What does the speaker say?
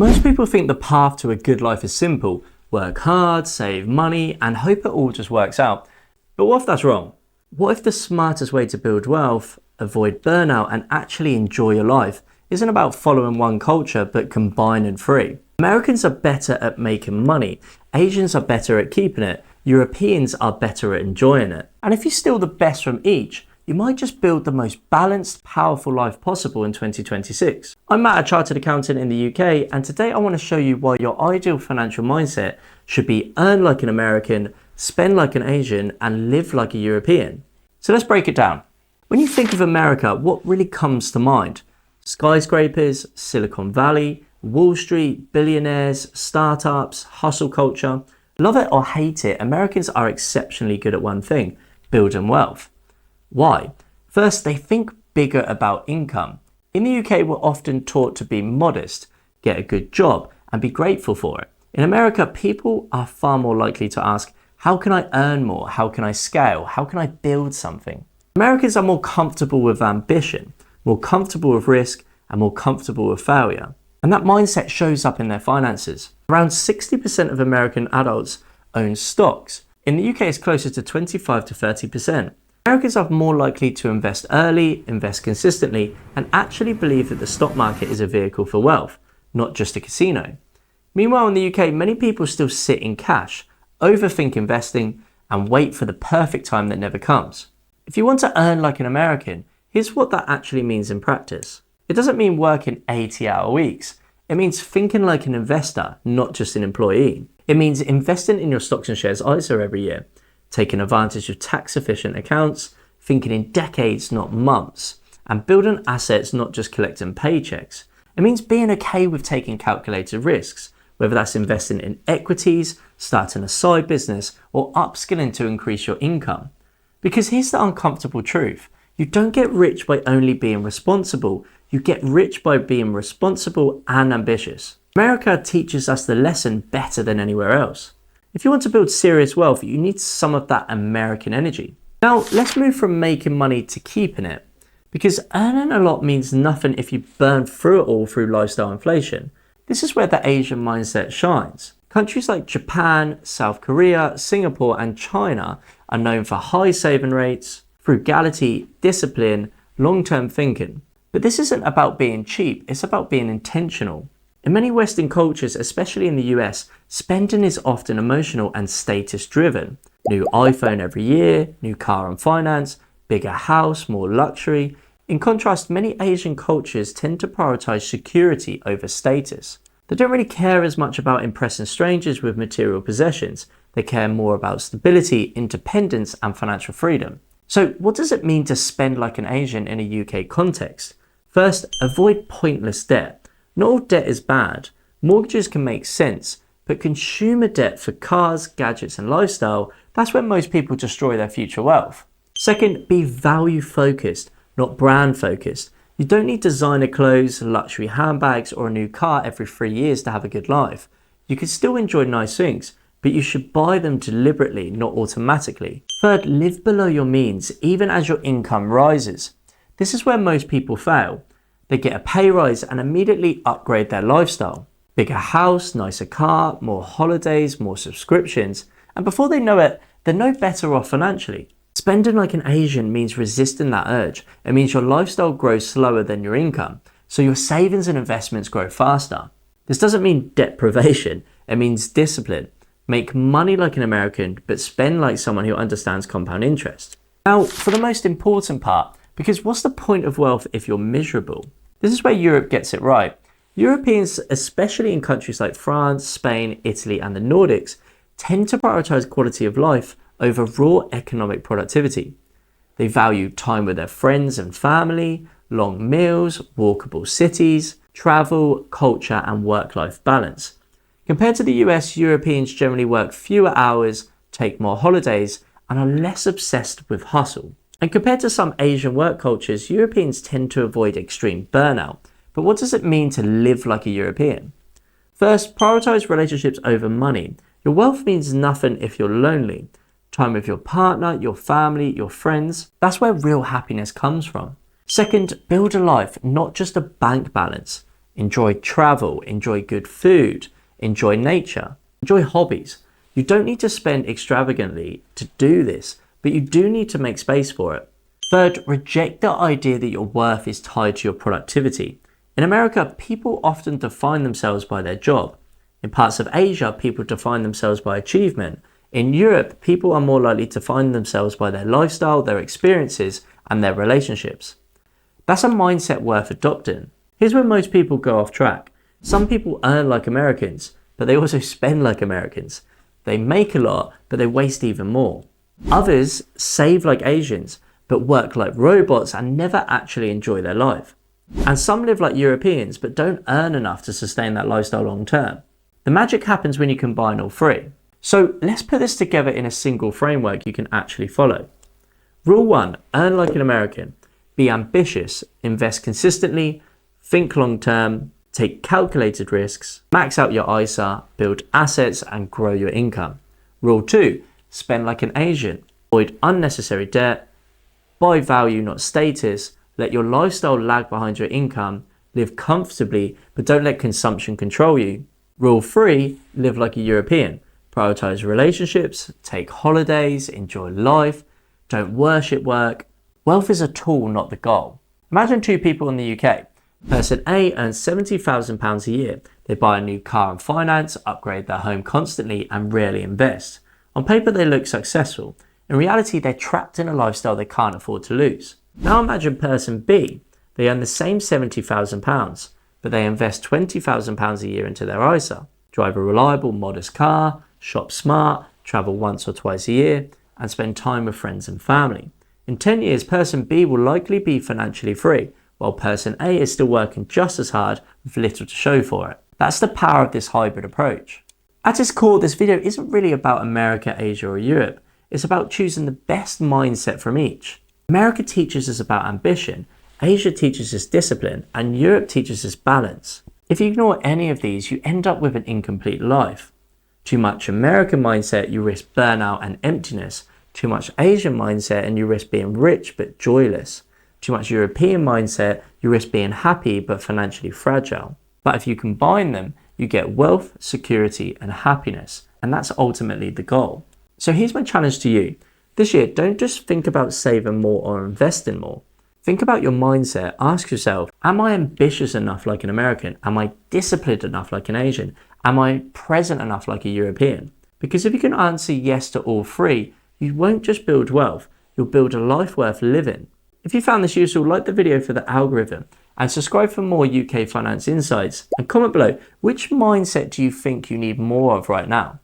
Most people think the path to a good life is simple: work hard, save money, and hope it all just works out. But what if that's wrong? What if the smartest way to build wealth, avoid burnout, and actually enjoy your life isn't about following one culture, but combining three? Americans are better at making money, Asians are better at keeping it, Europeans are better at enjoying it. And if you steal the best from each, you might just build the most balanced, powerful life possible in 2026. I'm Matt, a chartered accountant in the UK, and today I want to show you why your ideal financial mindset should be earn like an American, spend like an Asian, and live like a European. So let's break it down. When you think of America, what really comes to mind? Skyscrapers, Silicon Valley, Wall Street, billionaires, startups, hustle culture. Love it or hate it, Americans are exceptionally good at one thing: building wealth. Why? First, they think bigger about income. In the UK, we're often taught to be modest, get a good job, and be grateful for it. In America, people are far more likely to ask, how can I earn more? How can I scale? How can I build something? Americans are more comfortable with ambition, more comfortable with risk, and more comfortable with failure. And that mindset shows up in their finances. Around 60% of American adults own stocks. In the UK, it's closer to 25 to 30%. Americans are more likely to invest early, invest consistently, and actually believe that the stock market is a vehicle for wealth, not just a casino. Meanwhile, in the UK, many people still sit in cash, overthink investing, and wait for the perfect time that never comes. If you want to earn like an American, here's what that actually means in practice. It doesn't mean working 80-hour weeks. It means thinking like an investor, not just an employee. It means investing in your stocks and shares ISA every year, taking advantage of tax-efficient accounts, thinking in decades, not months, and building assets, not just collecting paychecks. It means being okay with taking calculated risks, whether that's investing in equities, starting a side business, or upskilling to increase your income. Because here's the uncomfortable truth: you don't get rich by only being responsible, you get rich by being responsible and ambitious. America teaches us the lesson better than anywhere else. If you want to build serious wealth, you need some of that American energy. Now, let's move from making money to keeping it. Because earning a lot means nothing if you burn through it all through lifestyle inflation. This is where the Asian mindset shines. Countries like Japan, South Korea, Singapore, and China are known for high saving rates, frugality, discipline, long-term thinking. But this isn't about being cheap, it's about being intentional. In many Western cultures, especially in the US, spending is often emotional and status driven. New iPhone every year, new car on finance, bigger house, more luxury. In contrast, many Asian cultures tend to prioritize security over status. They don't really care as much about impressing strangers with material possessions. They care more about stability, independence, and financial freedom. So what does it mean to spend like an Asian in a UK context? First, avoid pointless debt. Not all debt is bad. Mortgages can make sense, but consumer debt for cars, gadgets, and lifestyle, that's where most people destroy their future wealth. Second, be value focused, not brand focused. You don't need designer clothes, luxury handbags, or a new car every 3 years to have a good life. You can still enjoy nice things, but you should buy them deliberately, not automatically. Third, live below your means, even as your income rises. This is where most people fail. They get a pay rise and immediately upgrade their lifestyle. Bigger house, nicer car, more holidays, more subscriptions, and before they know it, they're no better off financially. Spending like an Asian means resisting that urge. It means your lifestyle grows slower than your income, so your savings and investments grow faster. This doesn't mean deprivation, it means discipline. Make money like an American, but spend like someone who understands compound interest. Now, for the most important part, because what's the point of wealth if you're miserable? This is where Europe gets it right. Europeans, especially in countries like France, Spain, Italy, and the Nordics, tend to prioritize quality of life over raw economic productivity. They value time with their friends and family, long meals, walkable cities, travel, culture, and work-life balance. Compared to the US, Europeans generally work fewer hours, take more holidays, and are less obsessed with hustle. And compared to some Asian work cultures, Europeans tend to avoid extreme burnout. But what does it mean to live like a European? First, prioritize relationships over money. Your wealth means nothing if you're lonely. Time with your partner, your family, your friends, that's where real happiness comes from. Second, build a life, not just a bank balance. enjoy travel, enjoy good food, enjoy nature, enjoy hobbies. You don't need to spend extravagantly to do this, but you do need to make space for it. Third, reject the idea that your worth is tied to your productivity. In America, people often define themselves by their job. In parts of Asia, people define themselves by achievement. In Europe, people are more likely to define themselves by their lifestyle, their experiences, and their relationships. That's a mindset worth adopting. Here's where most people go off track. Some people earn like Americans, but they also spend like Americans. They make a lot, but they waste even more. Others save like Asians, but work like robots and never actually enjoy their life. And some live like Europeans, but don't earn enough to sustain that lifestyle long term. The magic happens when you combine all three. So let's put this together in a single framework you can actually follow. Rule 1, earn like an American. Be ambitious, invest consistently, think long term, take calculated risks, max out your ISA, build assets and grow your income. Rule 2, spend like an Asian. Avoid unnecessary debt, buy value not status, let your lifestyle lag behind your income, live comfortably but don't let consumption control you. Rule 3, live like a European. Prioritize relationships, take holidays, enjoy life, don't worship work. Wealth is a tool, not the goal. Imagine two people in the UK. Person A earns £70,000 a year. They buy a new car and finance, upgrade their home constantly and rarely invest. On paper they look successful. In reality they're trapped in a lifestyle they can't afford to lose. Now imagine person B. They earn the same £70,000, but they invest £20,000 a year into their ISA, drive a reliable, modest car, shop smart, travel once or twice a year, and spend time with friends and family. In 10 years, person B will likely be financially free, while person A is still working just as hard with little to show for it. That's the power of this hybrid approach. At its core, this video isn't really about America, Asia, or Europe. It's about choosing the best mindset from each. America teaches us about ambition, Asia teaches us discipline, and Europe teaches us balance. If you ignore any of these, you end up with an incomplete life. Too much American mindset, you risk burnout and emptiness. Too much Asian mindset and you risk being rich but joyless. Too much European mindset, you risk being happy but financially fragile. But if you combine them, you get wealth, security, and happiness. And that's ultimately the goal. So here's my challenge to you. This year, don't just think about saving more or investing more. Think about your mindset. Ask yourself, am I ambitious enough like an American? Am I disciplined enough like an Asian? Am I present enough like a European? Because if you can answer yes to all three, you won't just build wealth, you'll build a life worth living. If you found this useful, like the video for the algorithm and subscribe for more UK finance insights, and comment below, which mindset do you think you need more of right now?